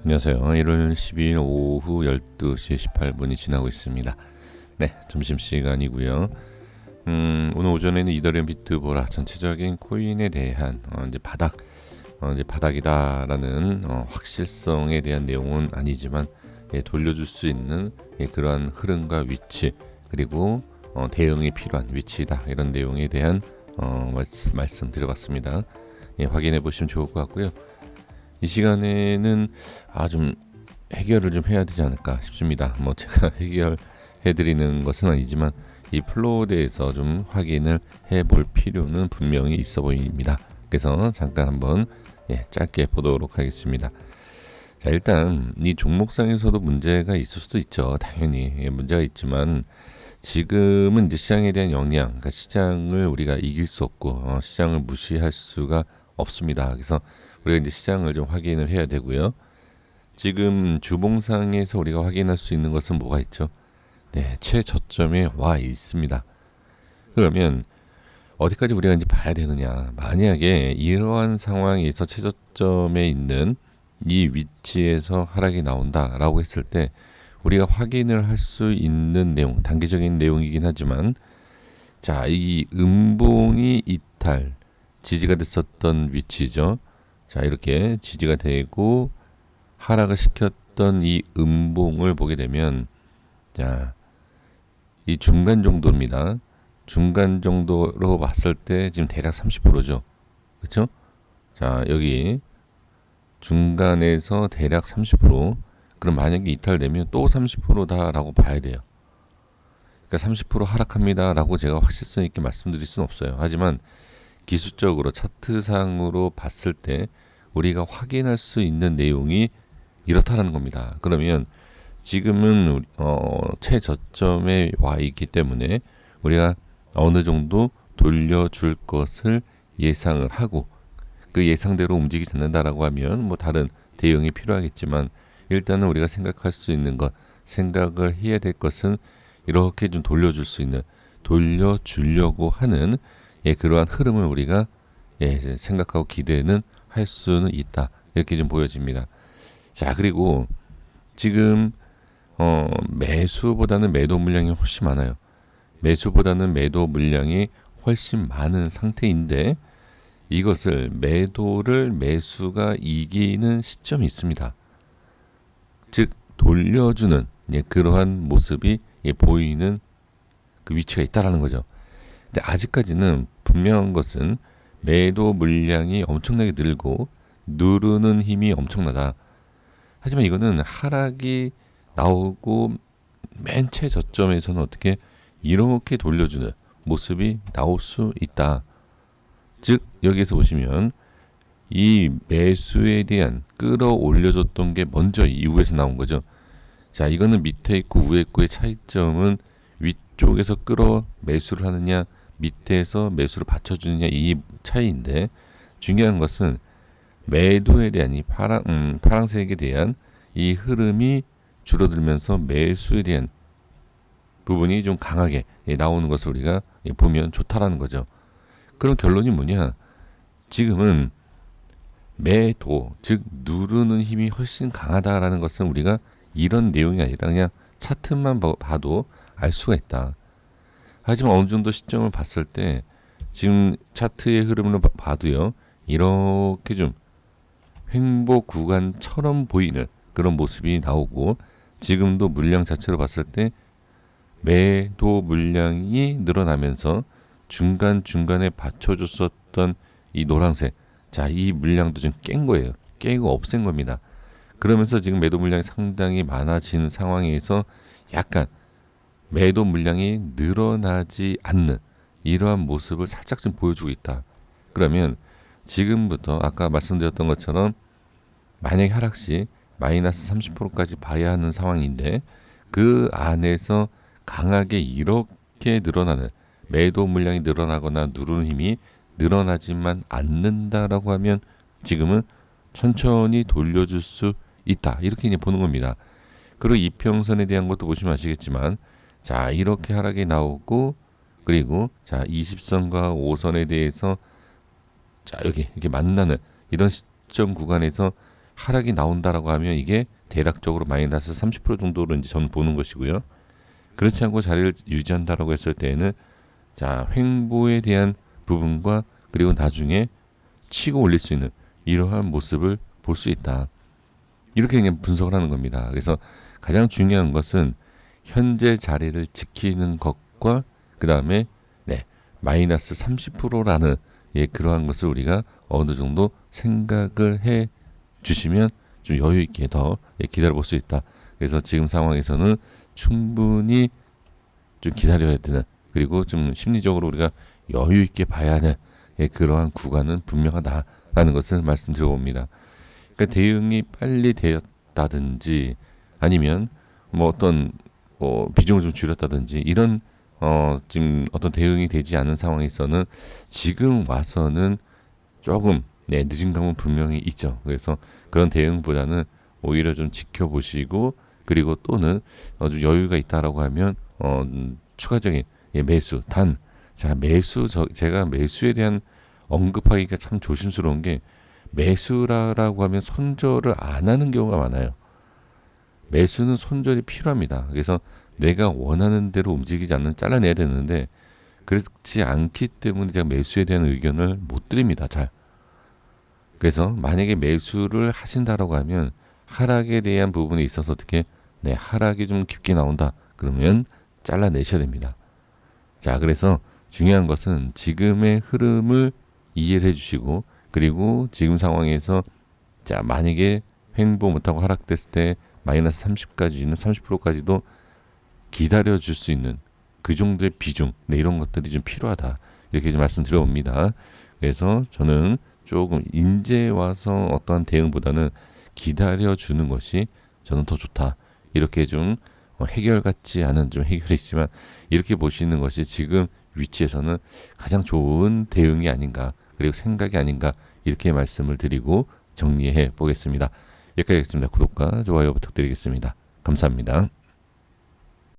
안녕하세요. 1월 12일 오후 12시 18분이 지나고 있습니다. 네, 점심시간이고요. 오늘 오전에는 이더리움 비트보라 전체적인 코인에 대한 이제 바닥이다라는 확실성에 대한 내용은 아니지만 돌려줄 수 있는 그러한 흐름과 위치 그리고 대응이 필요한 위치다 이런 내용에 대한 말씀드려봤습니다. 확인해 보시면 좋을 것 같고요. 이 시간에는 좀 해결을 좀 해야 되지 않을까 싶습니다. 뭐 제가 해결해 드리는 것은 아니지만 이 플로우에 대해서 좀 확인을 해볼 필요는 분명히 있어 보입니다. 그래서 잠깐 한번 짧게 보도록 하겠습니다. 자, 일단 이 종목상에서도 문제가 있을 수도 있죠. 당연히 문제가 있지만 지금은 이제 시장에 대한 영향, 그러니까 시장을 우리가 이길 수 없고 시장을 무시할 수가 없습니다. 그래서 우리가 이제 시장을 좀 확인을 해야 되고요. 지금 주봉상에서 우리가 확인할 수 있는 것은 뭐가 있죠? 네, 최저점에 와 있습니다. 그러면 어디까지 우리가 이제 봐야 되느냐? 만약에 이러한 상황에서 최저점에 있는 이 위치에서 하락이 나온다라고 했을 때 우리가 확인을 할 수 있는 내용, 단기적인 내용이긴 하지만 자, 이 음봉이 이탈, 지지가 됐었던 위치죠. 자, 이렇게 지지가 되고 하락을 시켰던 이 음봉을 보게 되면 자, 이 중간 정도입니다. 중간 정도로 봤을 때 지금 대략 30%죠. 그렇죠? 자, 여기 중간에서 대략 30%. 그럼 만약에 이탈되면 또 30%다라고 봐야 돼요. 그러니까 30% 하락합니다라고 제가 확실성 있게 말씀드릴 수는 없어요. 하지만 기술적으로 차트상으로 봤을 때 우리가 확인할 수 있는 내용이 이렇다라는 겁니다. 그러면 지금은 최저점에 와 있기 때문에 우리가 어느 정도 돌려줄 것을 예상을 하고 그 예상대로 움직이지 않는다라고 하면 뭐 다른 대응이 필요하겠지만 일단은 우리가 생각할 수 있는 것, 생각을 해야 될 것은 이렇게 좀 돌려줄 수 있는, 돌려주려고 하는 그러한 흐름을 우리가 생각하고 기대는 할 수는 있다. 이렇게 좀 보여집니다. 자, 그리고 지금 매수보다는 매도 물량이 훨씬 많아요. 매수보다는 매도 물량이 훨씬 많은 상태인데 이것을 매수가 이기는 시점이 있습니다. 즉 돌려주는 그러한 모습이 보이는 그 위치가 있다라는 거죠. 근데 아직까지는 분명한 것은 매도 물량이 엄청나게 늘고 누르는 힘이 엄청나다. 하지만 이거는 하락이 나오고 맨 최저점에서는 어떻게 이렇게 돌려주는 모습이 나올 수 있다. 즉 여기에서 보시면 이 매수에 대한 끌어올려줬던 게 먼저 이후에서 나온 거죠. 자, 이거는 밑에 있고 위에 있고의 차이점은 위쪽에서 매수를 하느냐 밑에서 매수를 받쳐주느냐 이 차이인데 중요한 것은 매도에 대한 이 파란색에 대한 이 흐름이 줄어들면서 매수에 대한 부분이 좀 강하게 나오는 것을 우리가 보면 좋다라는 거죠. 그럼 결론이 뭐냐? 지금은 매도, 즉 누르는 힘이 훨씬 강하다라는 것은 우리가 이런 내용이 아니라 그냥 차트만 봐도 알 수가 있다. 하지만 어느 정도 시점을 봤을 때 지금 차트의 흐름을 봐도요. 이렇게 좀 횡보 구간처럼 보이는 그런 모습이 나오고 지금도 물량 자체로 봤을 때 매도 물량이 늘어나면서 중간중간에 받쳐줬었던 이 노란색 자, 이 물량도 지금 깬 거예요. 깨고 없앤 겁니다. 그러면서 지금 매도 물량이 상당히 많아진 상황에서 약간 매도 물량이 늘어나지 않는 이러한 모습을 살짝 좀 보여주고 있다. 그러면 지금부터 아까 말씀드렸던 것처럼 만약에 하락 시 마이너스 30%까지 봐야 하는 상황인데 그 안에서 강하게 이렇게 늘어나는 매도 물량이 늘어나거나 누르는 힘이 늘어나지만 않는다라고 하면 지금은 천천히 돌려줄 수 있다. 이렇게 이제 보는 겁니다. 그리고 이평선에 대한 것도 보시면 아시겠지만 자, 이렇게 하락이 나오고 그리고 자, 20선과 5선에 대해서 자, 여기 이렇게 만나는 이런 시점 구간에서 하락이 나온다라고 하면 이게 대략적으로 마이너스 30% 정도로 이제 저는 보는 것이고요. 그렇지 않고 자리를 유지한다라고 했을 때에는 자, 횡보에 대한 부분과 그리고 나중에 치고 올릴 수 있는 이러한 모습을 볼 수 있다. 이렇게 그냥 분석을 하는 겁니다. 그래서 가장 중요한 것은 현재 자리를 지키는 것과 그 다음에 네, 마이너스 30%라는 예, 그러한 것을 우리가 어느 정도 생각을 해 주시면 좀 여유 있게 더 예, 기다려 볼 수 있다. 그래서 지금 상황에서는 충분히 좀 기다려야 되는, 그리고 좀 심리적으로 우리가 여유 있게 봐야 하는 예, 그러한 구간은 분명하다라는 것을 말씀드려 봅니다. 그러니까 대응이 빨리 되었다든지 아니면 뭐 어떤 비중을 좀 줄였다든지 이런 지금 어떤 대응이 되지 않은 상황에서는 지금 와서는 조금 네, 늦은 감은 분명히 있죠. 그래서 그런 대응보다는 오히려 좀 지켜보시고, 그리고 또는 좀 여유가 있다라고 하면 추가적인 예, 매수 단, 자, 제가 매수에 대한 언급하기가 참 조심스러운 게, 매수라고 하면 손절을 안 하는 경우가 많아요. 매수는 손절이 필요합니다. 그래서 내가 원하는 대로 움직이지 않는 잘라내야 되는데, 그렇지 않기 때문에 제가 매수에 대한 의견을 못 드립니다. 잘. 그래서 만약에 매수를 하신다라고 하면 하락에 대한 부분에 있어서 어떻게 네, 하락이 좀 깊게 나온다. 그러면 잘라내셔야 됩니다. 자, 그래서 중요한 것은 지금의 흐름을 이해를 해주시고, 그리고 지금 상황에서 자, 만약에 횡보 못하고 하락됐을 때 마이너스 30까지는 30%까지도 기다려 줄 수 있는 그 정도의 비중, 네, 이런 것들이 좀 필요하다. 이렇게 좀 말씀드려 봅니다. 그래서 저는 조금 인제 와서 어떠한 대응보다는 기다려 주는 것이 저는 더 좋다. 이렇게 좀 해결 같지 않은 좀 해결이 있지만 이렇게 보시는 것이 지금 위치에서는 가장 좋은 대응이 아닌가, 그리고 생각이 아닌가, 이렇게 말씀을 드리고 정리해 보겠습니다. 여기까지 하겠습니다. 구독과 좋아요 부탁드리겠습니다. 감사합니다.